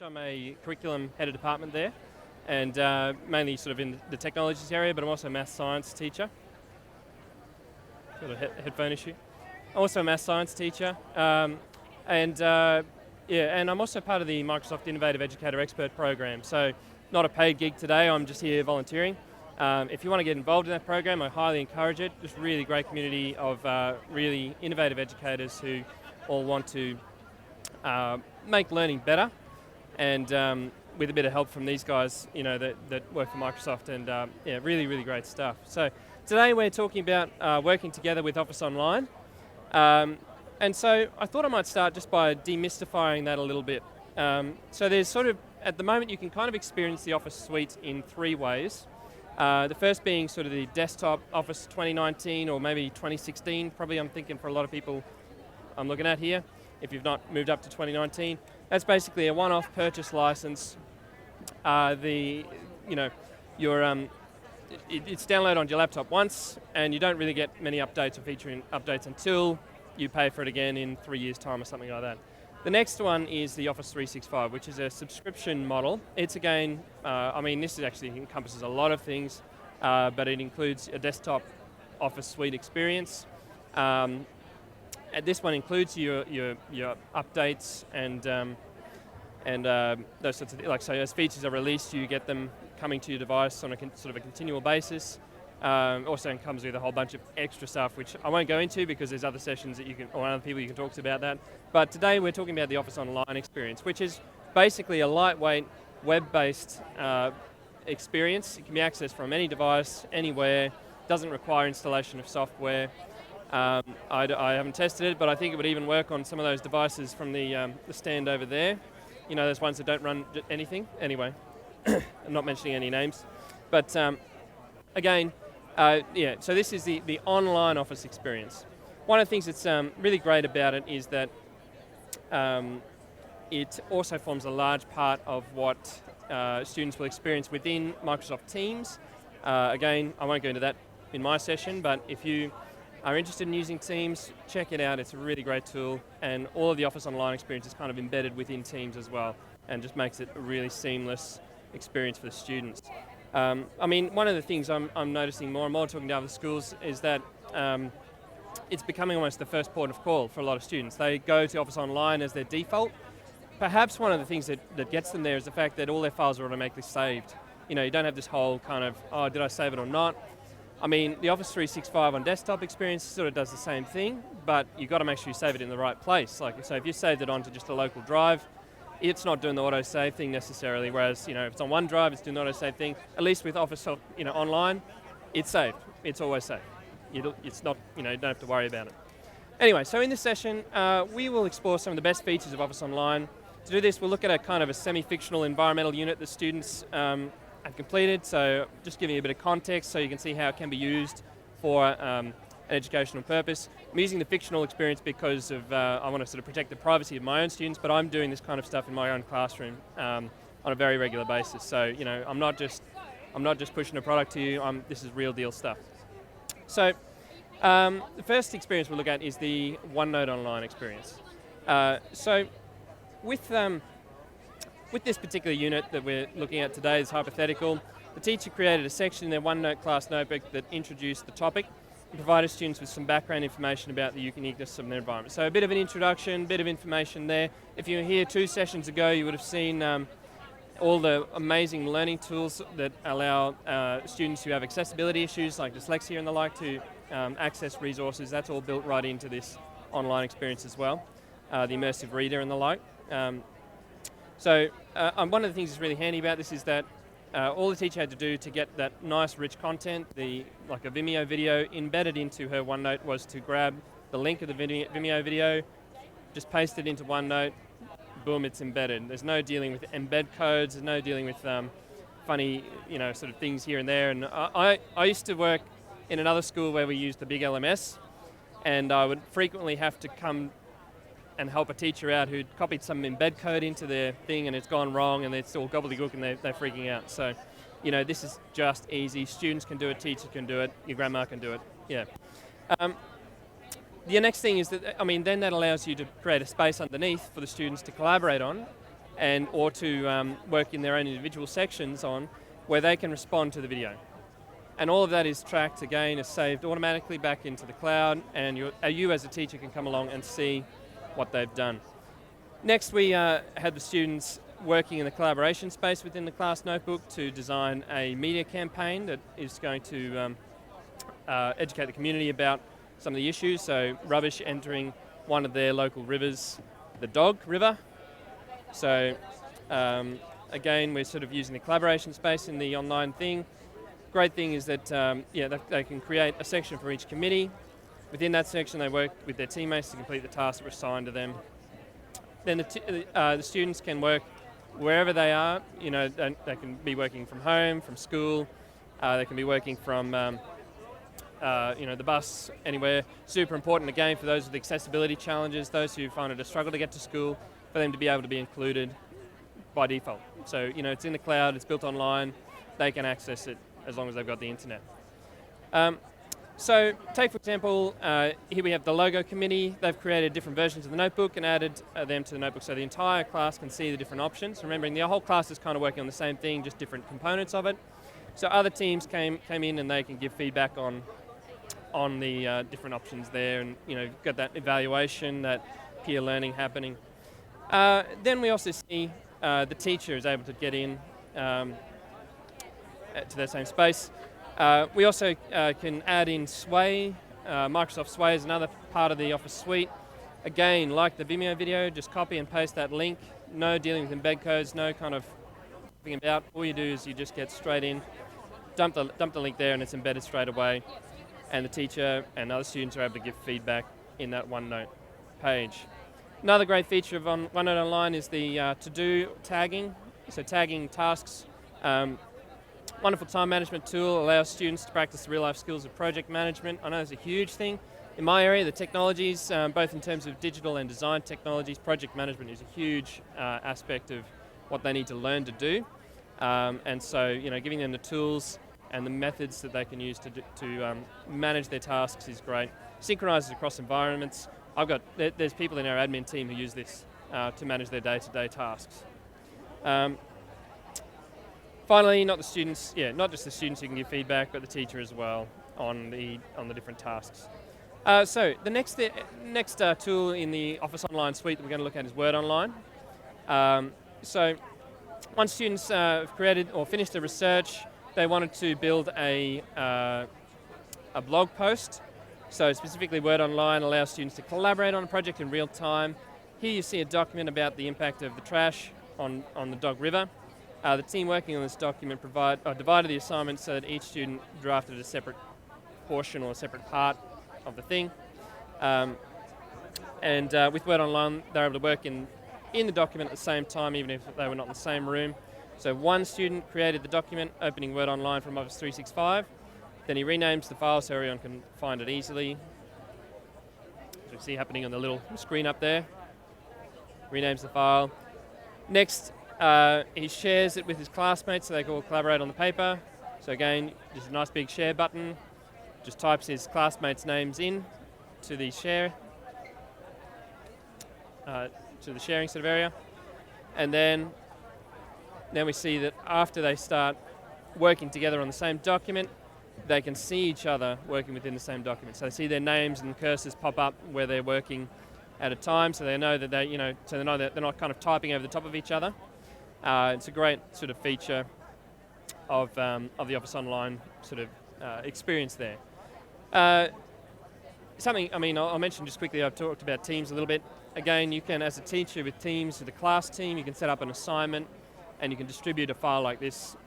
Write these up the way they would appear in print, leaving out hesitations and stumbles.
I'm a curriculum head of department there, and mainly sort of in the technologies area, but I'm also a maths science teacher. Got a headphone issue. I'm also a maths science teacher, and I'm also part of the Microsoft Innovative Educator Expert Program. So not a paid gig today, I'm just here volunteering. If you want to get involved in that program, I highly encourage it. Just really great community of really innovative educators who all want to make learning better, and with a bit of help from these guys, that work for Microsoft, and really, really great stuff. So today we're talking about working together with Office Online. And so I thought I might start just by demystifying that a little bit. So there's sort of, at the moment, you can kind of experience the Office suite in three ways. The first being sort of the desktop Office 2019 or maybe 2016, probably I'm thinking for a lot of people I'm looking at here, if you've not moved up to 2019. That's basically a one-off purchase license. It's downloaded on your laptop once, and you don't really get many updates or feature updates until you pay for it again in 3 years' time or something like that. The next one is the Office 365, which is a subscription model. It's again, this actually encompasses a lot of things, but it includes a desktop Office suite experience. This one includes your updates and those sorts of things. Like, so as features are released, you get them coming to your device on a sort of a continual basis. Also comes with a whole bunch of extra stuff, which I won't go into because there's other sessions that you can, or other people you can talk to about that. But today we're talking about the Office Online experience, which is basically a lightweight, web-based experience. It can be accessed from any device, anywhere. Doesn't require installation of software. I haven't tested it, but I think it would even work on some of those devices from the stand over there. Those ones that don't run anything. Anyway, I'm not mentioning any names. But again, so this is the online Office experience. One of the things that's really great about it is that it also forms a large part of what students will experience within Microsoft Teams. Again, I won't go into that in my session, but if you are interested in using Teams, check it out. It's a really great tool, and all of the Office Online experience is kind of embedded within Teams as well, and just makes it a really seamless experience for the students. One of the things I'm noticing more and more talking to other schools is that it's becoming almost the first port of call for a lot of students. They go to Office Online as their default. Perhaps one of the things that gets them there is the fact that all their files are automatically saved. You don't have this whole kind of, oh, did I save it or not? The Office 365 on desktop experience sort of does the same thing, but you've got to make sure you save it in the right place. So if you saved it onto just a local drive, it's not doing the auto-save thing necessarily, whereas, if it's on OneDrive, it's doing the auto-save thing. At least with Office, Online, it's saved. It's always saved. It's not, you don't have to worry about it. Anyway, so in this session, we will explore some of the best features of Office Online. To do this, we'll look at a kind of a semi-fictional environmental unit that students have completed. So just giving you a bit of context so you can see how it can be used for an educational purpose. I'm using the fictional experience because of I want to sort of protect the privacy of my own students, but I'm doing this kind of stuff in my own classroom on a very regular basis. So I'm not just pushing a product to you. This is real deal stuff. So the first experience we'll look at is the OneNote Online experience. So with this particular unit that we're looking at today, this hypothetical, the teacher created a section in their OneNote class notebook that introduced the topic and provided students with some background information about the uniqueness of their environment. So a bit of an introduction, bit of information there. If you were here 2 sessions ago, you would have seen all the amazing learning tools that allow students who have accessibility issues like dyslexia and the like to access resources. That's all built right into this online experience as well, the immersive reader and the like. So one of the things that's really handy about this is that all the teacher had to do to get that nice rich content, like a Vimeo video embedded into her OneNote, was to grab the link of the Vimeo video, just paste it into OneNote, boom, it's embedded. There's no dealing with embed codes, there's no dealing with funny, sort of things here and there. And I used to work in another school where we used the big LMS, and I would frequently have to come and help a teacher out who'd copied some embed code into their thing and it's gone wrong and it's all gobbledygook and they're freaking out. So, this is just easy. Students can do it, teachers can do it, your grandma can do it. Yeah. The next thing is that, then that allows you to create a space underneath for the students to collaborate on or to work in their own individual sections on where they can respond to the video. And all of that is tracked again, is saved automatically back into the cloud, and you as a teacher can come along and see what they've done. Next, we had the students working in the collaboration space within the class notebook to design a media campaign that is going to educate the community about some of the issues. So rubbish entering one of their local rivers, the Dog River. So again, we're sort of using the collaboration space in the online thing. Great thing is that they can create a section for each committee. Within that section, they work with their teammates to complete the tasks that were assigned to them. Then the students can work wherever they are. You know, they can be working from home, from school. They can be working from the bus, anywhere. Super important again for those with accessibility challenges, those who find it a struggle to get to school, for them to be able to be included by default. So it's in the cloud, it's built online. They can access it as long as they've got the internet. So take, for example, here we have the logo committee. They've created different versions of the notebook and added them to the notebook so the entire class can see the different options. Remembering the whole class is kind of working on the same thing, just different components of it. So other teams came in and they can give feedback on the different options there, and get that evaluation, that peer learning happening. Then we also see the teacher is able to get in to that same space. We also can add in Sway. Microsoft Sway is another part of the Office suite. Again, like the Vimeo video, just copy and paste that link. No dealing with embed codes, no kind of thing about. All you do is you just get straight in, dump the link there, and it's embedded straight away. And the teacher and other students are able to give feedback in that OneNote page. Another great feature of OneNote Online is the to-do tagging. So tagging tasks. Wonderful time management tool, allows students to practice the real-life skills of project management. I know it's a huge thing. In my area, the technologies, both in terms of digital and design technologies, project management is a huge aspect of what they need to learn to do. And so, giving them the tools and the methods that they can use to manage their tasks is great. Synchronizes across environments. There's people in our admin team who use this to manage their day-to-day tasks. Finally, not just the students who can give feedback, but the teacher as well on the different tasks. So the next tool in the Office Online suite that we're going to look at is Word Online. So once students have created or finished their research, they wanted to build a blog post. So specifically, Word Online allows students to collaborate on a project in real time. Here you see a document about the impact of the trash on the Dog River. The team working on this document divided the assignment so that each student drafted a separate portion or a separate part of the thing. With Word Online, they're able to work in the document at the same time, even if they were not in the same room. So one student created the document, opening Word Online from Office 365. Then he renames the file so everyone can find it easily. As you see happening on the little screen up there. Renames the file. Next, he shares it with his classmates so they can all collaborate on the paper. So again, just a nice big share button. Just types his classmates' names in to the share, to the sharing sort of area. And then we see that after they start working together on the same document, they can see each other working within the same document. So they see their names and cursors pop up where they're working at a time, so they know that they know that they're not kind of typing over the top of each other. It's a great sort of feature of the Office Online sort of experience there. I'll mention just quickly, I've talked about Teams a little bit. Again, you can, as a teacher with Teams, with the class team, you can set up an assignment and you can distribute a file like this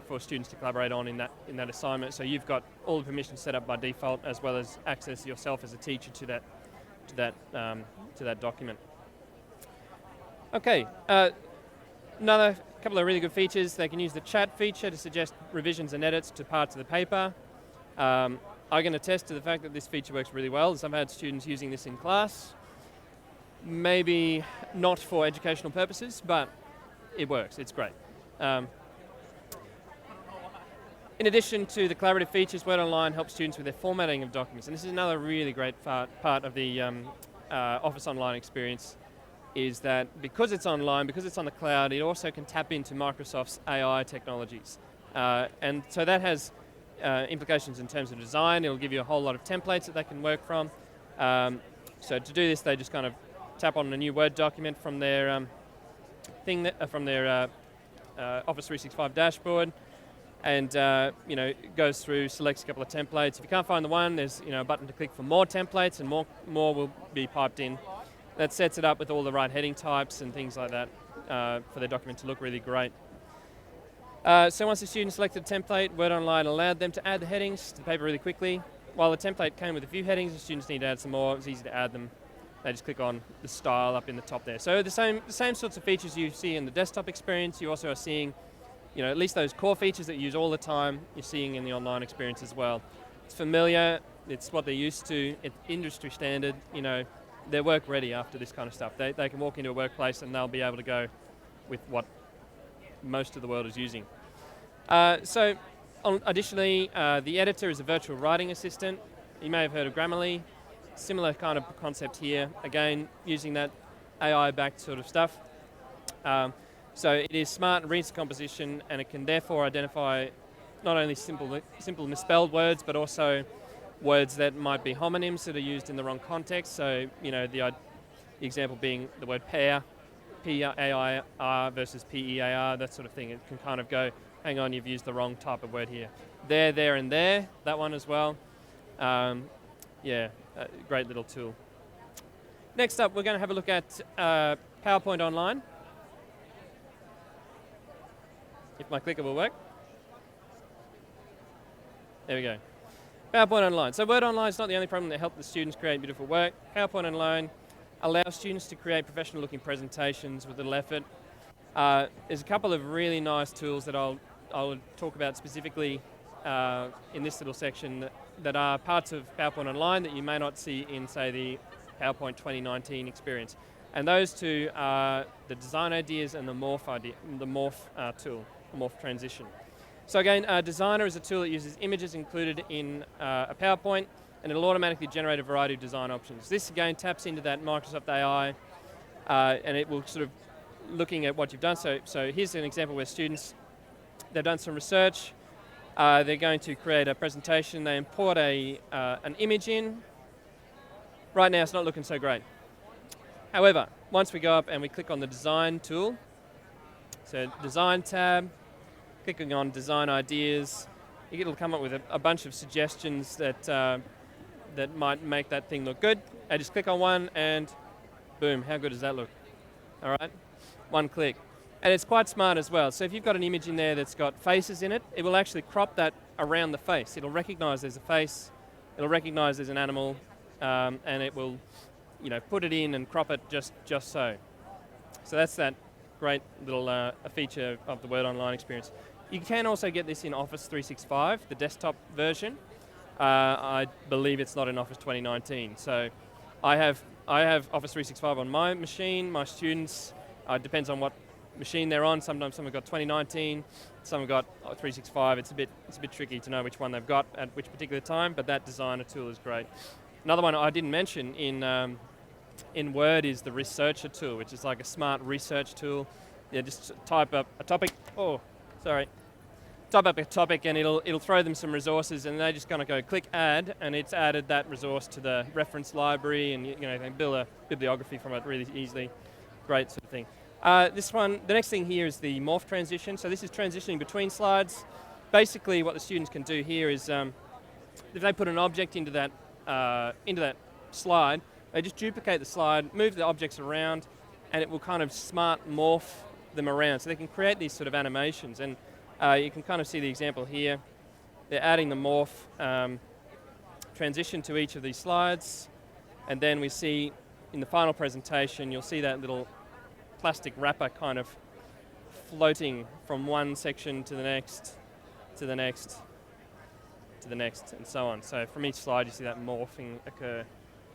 for students to collaborate on in that assignment. So you've got all the permissions set up by default, as well as access yourself as a teacher to that document. Okay. Another couple of really good features. They can use the chat feature to suggest revisions and edits to parts of the paper. I can attest to the fact that this feature works really well, as I've had students using this in class. Maybe not for educational purposes, but it works. It's great. In addition to the collaborative features, Word Online helps students with their formatting of documents. And this is another really great part of the Office Online experience. is that because it's online, because it's on the cloud, it also can tap into Microsoft's AI technologies. And so that has implications in terms of design. It'll give you a whole lot of templates that they can work from. So to do this, they just kind of tap on a new Word document from their Office 365 dashboard, and it goes through, selects a couple of templates. If you can't find the one, there's a button to click for more templates, and more will be piped in. That sets it up with all the right heading types and things like that for their document to look really great. So once the student selected a template, Word Online allowed them to add the headings to the paper really quickly. While the template came with a few headings, the students need to add some more. It was easy to add them. They just click on the style up in the top there. So the same sorts of features you see in the desktop experience, you also are seeing, at least those core features that you use all the time, you're seeing in the online experience as well. It's familiar, it's what they're used to, it's industry standard, they're work ready after this kind of stuff. They can walk into a workplace and they'll be able to go with what most of the world is using. Additionally, the editor is a virtual writing assistant. You may have heard of Grammarly. Similar kind of concept here. Again, using that AI-backed sort of stuff. So it is smart and reads the composition, and it can therefore identify not only simple misspelled words, but also words that might be homonyms that are used in the wrong context. So, the example being the word pair, P-A-I-R versus P-E-A-R, that sort of thing. It can kind of go, hang on, you've used the wrong type of word here. There, and there, that one as well. A great little tool. Next up, we're going to have a look at PowerPoint Online. If my clicker will work. There we go. PowerPoint Online. So Word Online is not the only program that helps the students create beautiful work. PowerPoint Online allows students to create professional-looking presentations with little effort. There's a couple of really nice tools that I'll talk about specifically in this little section that are parts of PowerPoint Online that you may not see in, say, the PowerPoint 2019 experience. And those two are the design ideas and the morph tool, the morph transition. So again, Designer is a tool that uses images included in a PowerPoint, and it'll automatically generate a variety of design options. This again taps into that Microsoft AI, and it will sort of looking at what you've done. So here's an example where students, they've done some research. They're going to create a presentation. They import an image in. Right now, it's not looking so great. However, once we go up and we click on the Design tool, so Design tab, clicking on Design Ideas, it'll come up with a bunch of suggestions that might make that thing look good. I just click on one, and boom, how good does that look? All right, one click. And it's quite smart as well. So if you've got an image in there that's got faces in it, it will actually crop that around the face. It'll recognize there's a face, it'll recognize there's an animal, and it will, put it in and crop it just so. So that's that great little a feature of the Word Online experience. You can also get this in Office 365, the desktop version. I believe it's not in Office 2019. So I have Office 365 on my machine. My students, depends on what machine they're on. Sometimes some have got 2019, some have got 365. It's a bit tricky to know which one they've got at which particular time, but that Designer tool is great. Another one I didn't mention in Word is the Researcher tool, which is like a smart research tool. Yeah, just type up a topic. Type up a topic, and it'll throw them some resources, and they just kind of go click add, and it's added that resource to the reference library, and they can build a bibliography from it really easily. Great sort of thing. The next thing here is the morph transition. So this is transitioning between slides. Basically, what the students can do here is, if they put an object into that slide, they just duplicate the slide, move the objects around, and it will kind of smart morph them around. So they can create these sort of animations, and you can kind of see the example here. They're adding the morph transition to each of these slides, and then we see in the final presentation, you'll see that little plastic wrapper kind of floating from one section to the next, to the next, to the next, and so on. So from each slide, you see that morphing occur.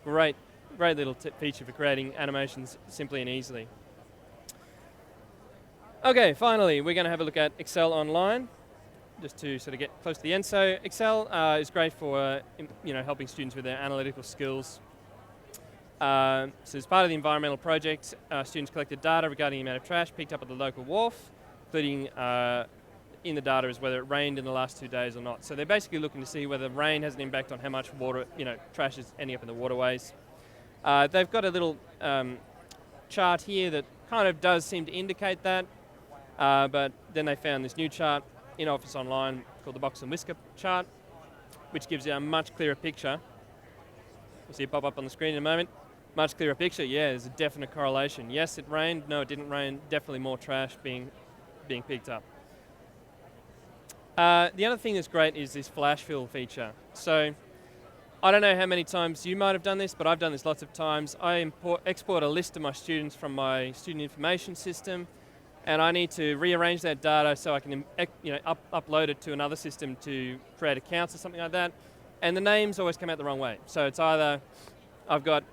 Great little feature for creating animations simply and easily. Okay, finally, we're going to have a look at Excel Online, just to sort of get close to the end. So Excel is great for helping students with their analytical skills. So as part of the environmental project, students collected data regarding the amount of trash picked up at the local wharf, including in the data is whether it rained in the last 2 days or not. So they're basically looking to see whether rain has an impact on how much water, trash is ending up in the waterways. They've got a little chart here that kind of does seem to indicate that, but then they found this new chart in Office Online called the box and whisker chart, which gives you a much clearer picture. You'll see it pop up on the screen in a moment. Much clearer picture. Yeah, there's a definite correlation. Yes, it rained. No, it didn't rain. Definitely more trash being picked up. The other thing that's great is this flash fill feature. So I don't know how many times you might have done this, but I've done this lots of times. I export a list of my students from my student information system, and I need to rearrange that data so I can upload it to another system to create accounts or something like that. And the names always come out the wrong way. So it's either I've got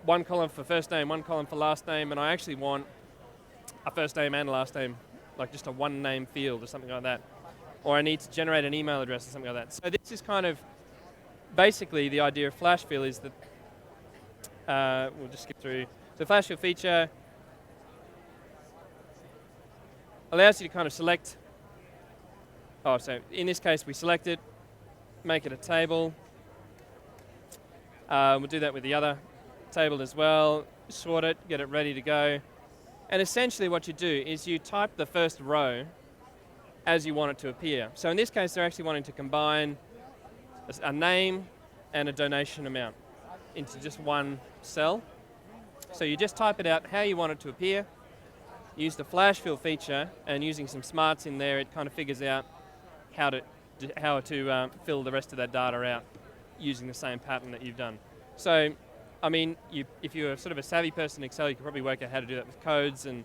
one column for first name, one column for last name, and I actually want a first name and a last name, like just a one name field or something like that. Or I need to generate an email address or something like that. So this is kind of basically the idea of flash fill is that, we'll just skip through. The flash fill feature allows you to kind of select, so in this case we select it, make it a table. We'll do that with the other table as well, sort it, get it ready to go. And essentially what you do is you type the first row as you want it to appear. So in this case they're actually wanting to combine a name and a donation amount into just one cell. So you just type it out how you want it to appear, use the flash fill feature, and using some smarts in there it kind of figures out how to fill the rest of that data out using the same pattern that you've done. So I mean, if you're sort of a savvy person in Excel, you can probably work out how to do that with codes and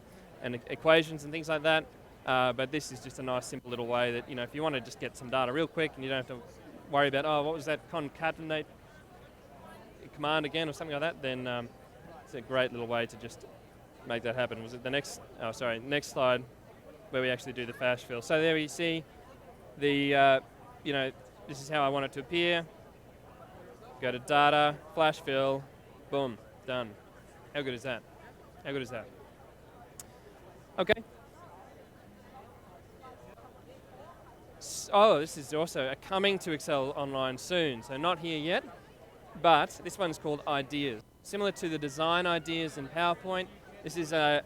equations and things like that. But this is just a nice, simple little way that, if you want to just get some data real quick and you don't have to worry about, what was that concatenate command again or something like that, then it's a great little way to just make that happen. Was it the next slide where we actually do the flash fill. So there you see the, this is how I want it to appear. Go to data, flash fill, boom, done. How good is that? How good is that? Okay. This is also coming to Excel Online soon. So not here yet, but this one's called Ideas. Similar to the design ideas in PowerPoint, this is a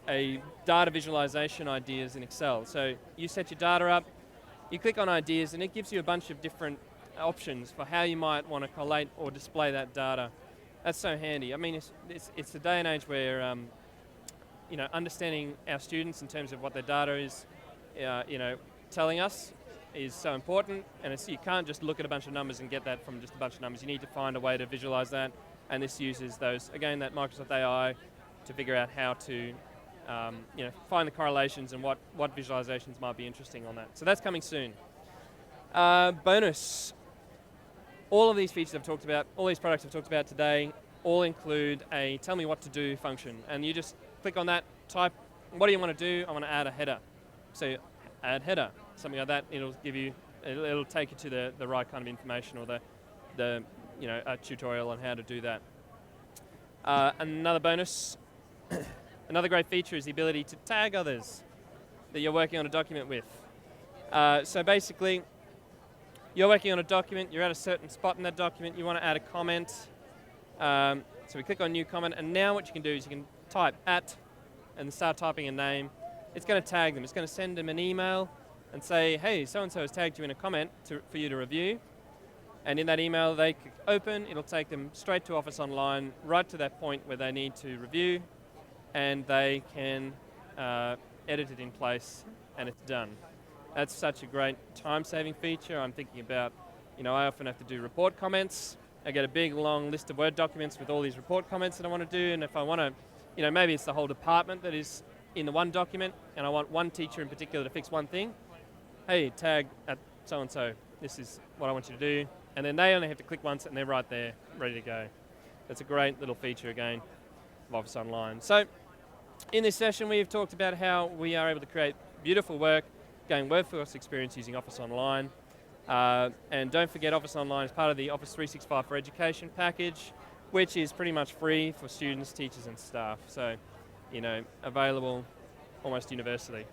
data visualization ideas in Excel. So you set your data up, you click on Ideas, and it gives you a bunch of different options for how you might want to collate or display that data. That's so handy. I mean, it's a day and age where understanding our students in terms of what their data is, telling us is so important. And you can't just look at a bunch of numbers and get that from just a bunch of numbers. You need to find a way to visualize that, and this uses those that Microsoft AI to figure out how to find the correlations and what visualizations might be interesting on that. So that's coming soon. Bonus. All of these features I've talked about, all these products I've talked about today, all include a tell me what to do function. And you just click on that, type, what do you want to do? I want to add a header. So add header, something like that. It'll take you to the right kind of information or a tutorial on how to do that. Another bonus, another great feature is the ability to tag others that you're working on a document with. So basically, you're working on a document, you're at a certain spot in that document, you want to add a comment. So we click on new comment, and now what you can do is you can type @ and start typing a name. It's going to tag them. It's going to send them an email and say, hey, so-and-so has tagged you in a comment for you to review. And in that email they click open, it'll take them straight to Office Online, right to that point where they need to review, and they can edit it in place, and it's done. That's such a great time-saving feature. I'm thinking about, I often have to do report comments. I get a big, long list of Word documents with all these report comments that I want to do, and if I want to, maybe it's the whole department that is in the one document, and I want one teacher in particular to fix one thing. Hey, tag at so-and-so. This is what I want you to do. And then they only have to click once, and they're right there, ready to go. That's a great little feature, again, of Office Online. So, in this session, we've talked about how we are able to create beautiful work, gain workforce experience using Office Online. And don't forget, Office Online is part of the Office 365 for Education package. which is pretty much free for students, teachers and staff. So, available almost universally.